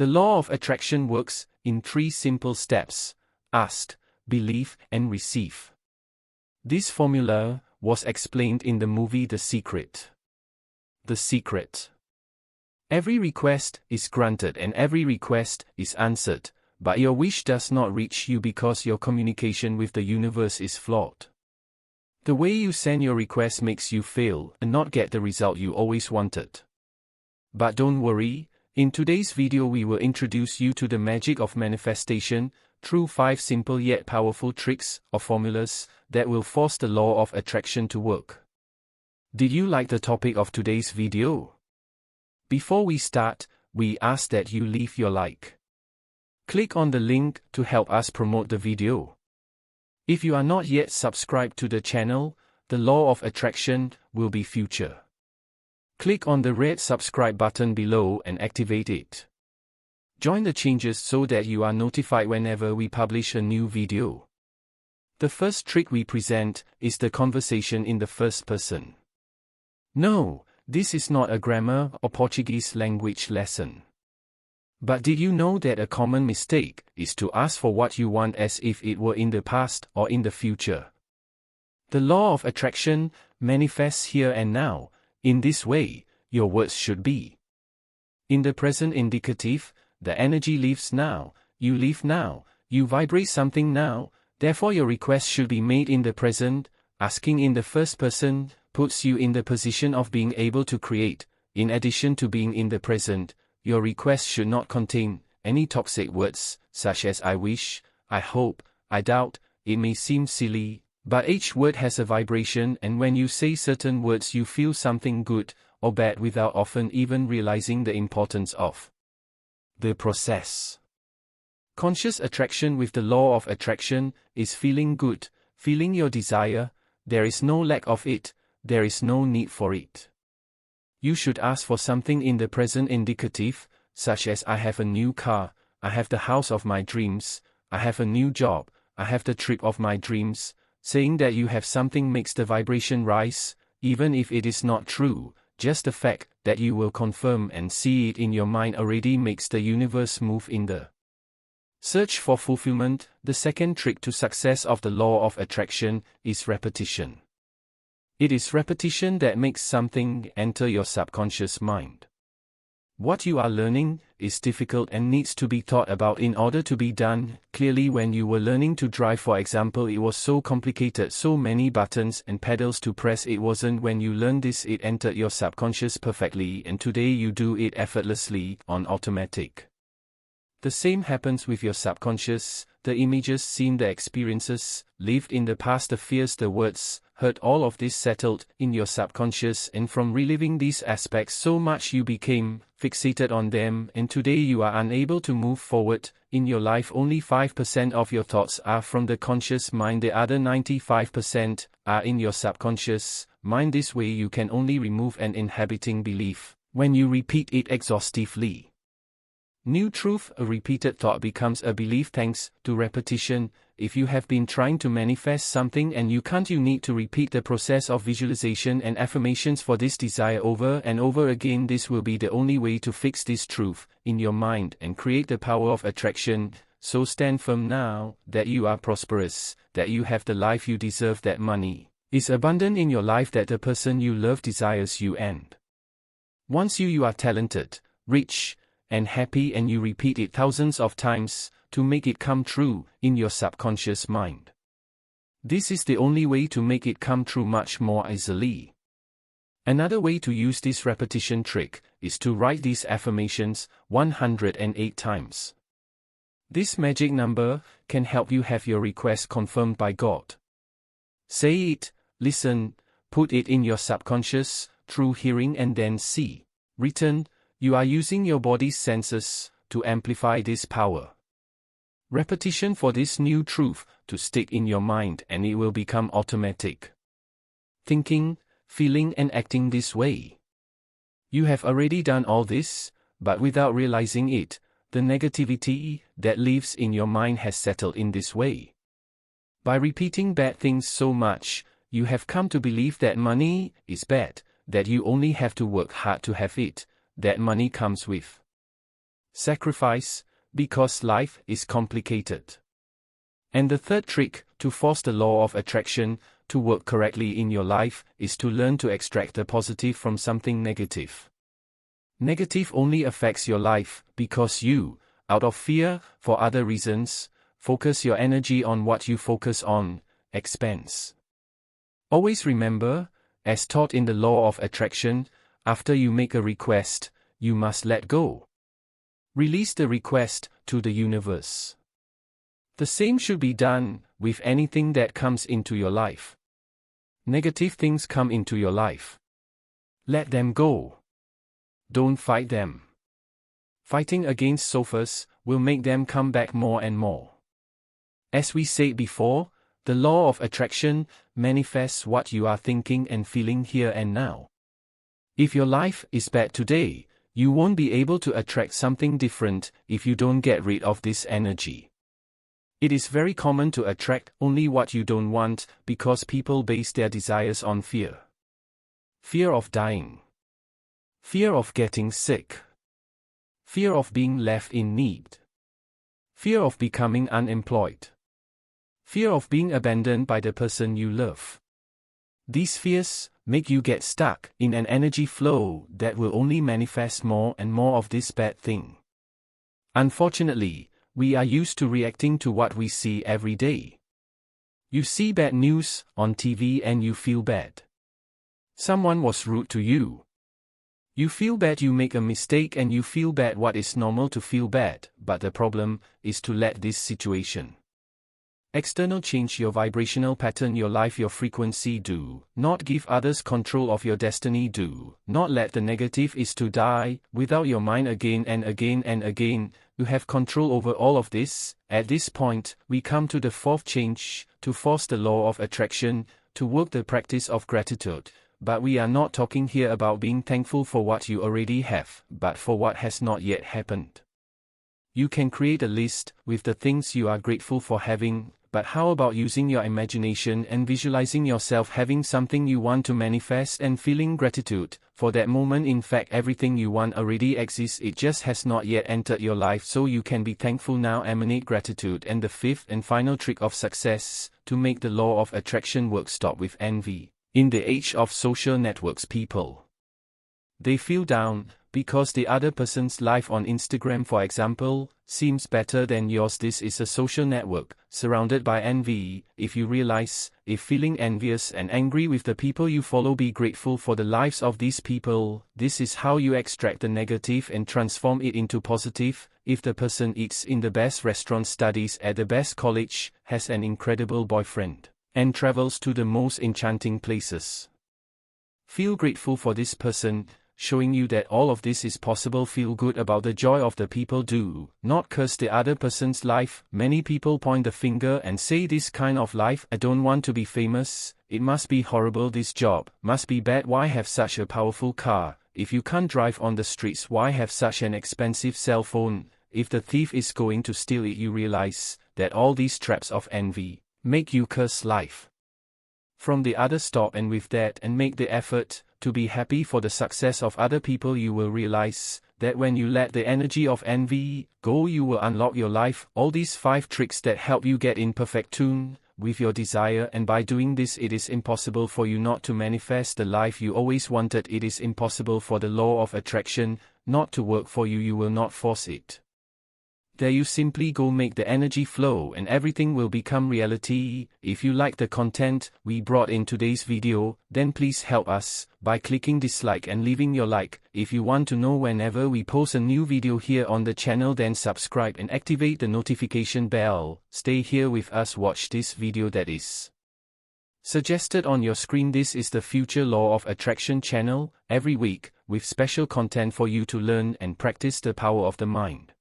The law of attraction works in 3 simple steps: ask, believe, and receive. This formula was explained in the movie The Secret. The Secret. Every request is granted and every request is answered, but your wish does not reach you because your communication with the universe is flawed. The way you send your request makes you fail and not get the result you always wanted. But don't worry, in today's video we will introduce you to the magic of manifestation through 5 simple yet powerful tricks or formulas that will force the law of attraction to work. Did you like the topic of today's video? Before we start, we ask that you leave your like. Click on the link to help us promote the video. If you are not yet subscribed to the channel, the law of attraction will be future. Click on the red subscribe button below and activate it. Join the changes so that you are notified whenever we publish a new video. The first trick we present is the conversation in the first person. No, this is not a grammar or Portuguese language lesson. But did you know that a common mistake is to ask for what you want as if it were in the past or in the future? The law of attraction manifests here and now. In this way, your words should be. In the present indicative, the energy lives now, you live now, you vibrate something now, therefore your request should be made in the present. Asking in the first person puts you in the position of being able to create. In addition to being in the present, your request should not contain any toxic words, such as I wish, I hope, I doubt. It may seem silly, but each word has a vibration, and when you say certain words you feel something good or bad without often even realizing the importance of the process. Conscious attraction with the law of attraction is feeling good, feeling your desire. There is no lack of it, there is no need for it. You should ask for something in the present indicative, such as I have a new car, I have the house of my dreams, I have a new job, I have the trip of my dreams. Saying that you have something makes the vibration rise, even if it is not true. Just the fact that you will confirm and see it in your mind already makes the universe move in the search for fulfillment. The second trick to success of the law of attraction is repetition. It is repetition that makes something enter your subconscious mind. What you are learning is difficult and needs to be thought about in order to be done. Clearly, when you were learning to drive, for example, it was so complicated, so many buttons and pedals to press. It wasn't when you learned this it entered your subconscious perfectly, and today you do it effortlessly, on automatic. The same happens with your subconscious. The images seen, the experiences lived in the past, the fears, the words heard, all of this settled in your subconscious, and from reliving these aspects so much you became fixated on them, and today you are unable to move forward in your life. Only 5% of your thoughts are from the conscious mind, the other 95% are in your subconscious mind. This way you can only remove an inhibiting belief when you repeat it exhaustively. New truth, a repeated thought becomes a belief thanks to repetition. If you have been trying to manifest something and you can't, you need to repeat the process of visualization and affirmations for this desire over and over again. This will be the only way to fix this truth in your mind and create the power of attraction. So stand firm now that you are prosperous, that you have the life you deserve, that money is abundant in your life, that the person you love desires you and wants you. You are talented, rich, and happy, and you repeat it thousands of times to make it come true in your subconscious mind. This is the only way to make it come true much more easily. Another way to use this repetition trick is to write these affirmations 108 times. This magic number can help you have your request confirmed by God. Say it, listen, put it in your subconscious through hearing and then see written. You are using your body's senses to amplify this power. Repetition for this new truth to stick in your mind, and it will become automatic. Thinking, feeling and acting this way. You have already done all this, but without realizing it, the negativity that lives in your mind has settled in this way. By repeating bad things so much, you have come to believe that money is bad, that you only have to work hard to have it, that money comes with Sacrifice, because life is complicated. And the third trick, to force the law of attraction to work correctly in your life, is to learn to extract the positive from something negative. Negative only affects your life because you, out of fear, for other reasons, focus your energy on what you focus on, expense. Always remember, as taught in the law of attraction, after you make a request, you must let go. Release the request to the universe. The same should be done with anything that comes into your life. Negative things come into your life. Let them go. Don't fight them. Fighting against sofas will make them come back more and more. As we said before, the law of attraction manifests what you are thinking and feeling here and now. If your life is bad today, you won't be able to attract something different if you don't get rid of this energy. It is very common to attract only what you don't want because people base their desires on fear. Fear of dying. Fear of getting sick. Fear of being left in need. Fear of becoming unemployed. Fear of being abandoned by the person you love. These fears make you get stuck in an energy flow that will only manifest more and more of this bad thing. Unfortunately, we are used to reacting to what we see every day. You see bad news on TV and you feel bad. Someone was rude to you. You feel bad, you make a mistake and you feel bad. What is normal to feel bad, but the problem is to let this situation external change your vibrational pattern, your life, your frequency. Do not give others control of your destiny. Do not let the negative is to die without your mind again and again and again. You have control over all of this. At this point, we come to the fourth change, to force the law of attraction, to work the practice of gratitude. But we are not talking here about being thankful for what you already have, but for what has not yet happened. You can create a list with the things you are grateful for having, but how about using your imagination and visualizing yourself having something you want to manifest and feeling gratitude for that moment? In fact, everything you want already exists, it just has not yet entered your life, so you can be thankful now. Emanate gratitude. And the fifth and final trick of success, to make the law of attraction work, stop with envy. In the age of social networks, people, they feel down because the other person's life on Instagram, for example, seems better than yours. This is a social network surrounded by envy. If you realize, if feeling envious and angry with the people you follow, be grateful for the lives of these people. This is how you extract the negative and transform it into positive. If the person eats in the best restaurant, studies at the best college, has an incredible boyfriend, and travels to the most enchanting places, feel grateful for this person, showing you that all of this is possible. Feel good about the joy of the people. Do not curse the other person's life. Many people point the finger and say, this kind of life, I don't want to be famous, it must be horrible, this job must be bad, why have such a powerful car, if you can't drive on the streets, why have such an expensive cell phone, if the thief is going to steal it. You realize that all these traps of envy make you curse life from the other. Stop and with that and make the effort to be happy for the success of other people. You will realize that when you let the energy of envy go, you will unlock your life. All these 5 tricks that help you get in perfect tune with your desire, and by doing this, it is impossible for you not to manifest the life you always wanted. It is impossible for the law of attraction not to work for you. You will not force it. There you simply go, make the energy flow and everything will become reality. If you like the content we brought in today's video, then please help us by clicking dislike and leaving your like. If you want to know whenever we post a new video here on the channel, then subscribe and activate the notification bell. Stay here with us, watch this video that is suggested on your screen. This is the Future Law of Attraction channel, every week with special content for you to learn and practice the power of the mind.